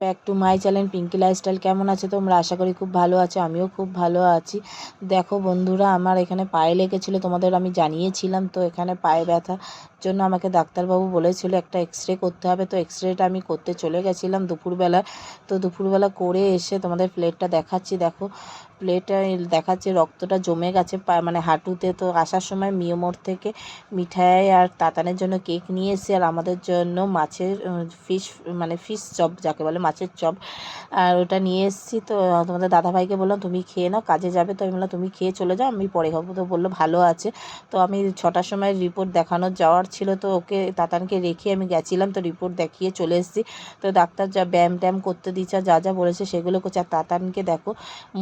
Back to my channel Pinky lifestyle. কেমন আছে তোমরা? আশা করি খুব ভালো আছো। আমিও খুব ভালো আছি। দেখো বন্ধুরা, আমার এখানে পায়ে লেগেছিলো, তোমাদের আমি জানিয়েছিলাম। তো এখানে পায়ে ব্যথার জন্য আমাকে ডাক্তারবাবু বলেছিল একটা এক্সরে করতে হবে। তো এক্সরেটা আমি করতে চলে গেছিলাম দুপুরবেলা। তো দুপুরবেলা করে এসে তোমাদের প্লেটটা দেখাচ্ছি। দেখো প্লেটে দেখাচ্ছে রক্তটা জমে গেছে মানে হাঁটুতে। তো আসার সময় মিয়োমোড় থেকে মিঠাই আর তাতানের জন্য কেক নিয়ে এসে, আর আমাদের জন্য মাছের ফিশ চপ যাকে বলে, মাছের চপ, আর ওটা নিয়ে এসেছি। তো তোমাদের দাদাভাইকে বললাম তুমি খেয়ে নাও, কাজে যাবে। তো আমি বললাম তুমি খেয়ে চলে যাও, আমি পরে খাবো। তো বললো ভালো আছে। তো আমি 6টার সময় রিপোর্ট দেখানোর যাওয়ার ছিল, তো ওকে তাতানকে রেখে আমি গেছিলাম। তো রিপোর্ট দেখিয়ে চলে এসেছি। তো ডাক্তার যা ব্যায়াম ট্যায়াম করতে দিচ্ছে, যা যা বলেছে সেগুলো করছে। আর তাতানকে দেখো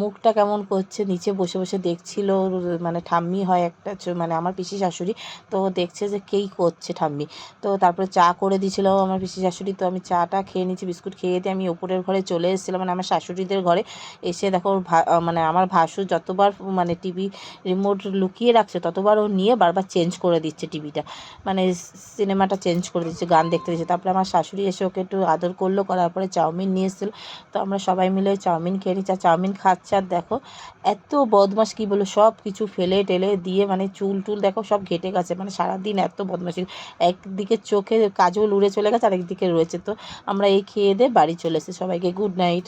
মুখটা কেমন করছে, নিচে বসে বসে দেখছিল। মানে ঠাম্মি হয় একটা, মানে আমার পিসি শাশুড়ি। তো দেখছে যে কেই করছে ঠাম্মি। তো তারপরে চা করে দিয়েছিল আমার পিসি শাশুড়ি। তো আমি চাটা খেয়ে নিচ্ছি, বিস্কুট খেয়ে দিয়ে আমি ওপরের ঘরে চলে এসেছিলাম, মানে আমার শাশুড়িদের ঘরে। এসে দেখো মানে আমার ভাসুর যতবার মানে টিভি রিমোট লুকিয়ে রাখছে, ততবার ও নিয়ে বারবার চেঞ্জ করে দিচ্ছে টিভিটা, মানে সিনেমাটা চেঞ্জ করে দিচ্ছে, গান দেখতে দিচ্ছে। তারপরে আমার শাশুড়ি এসে ওকে একটু আদর করলো, করার পরে চাউমিন নিয়ে এসেছিলো। তো আমরা সবাই মিলে চাউমিন খেয়ে নিচ্ছি। আর চাউমিন খাচ্ছে, আর দেখো এত বদমাশ কী বলো, সব কিছু ফেলে টেলে দিয়ে, মানে চুল টুল দেখো সব ঘেটে গেছে, মানে সারাদিন এত বদমাশি। একদিকে চোখে কাজল উড়ে চলে গেছে, আর একদিকে রয়েছে। তো আমরা এই খেয়ে দিয়ে বাড়ি চলে এসেছি। সবাইকে গুড নাইট।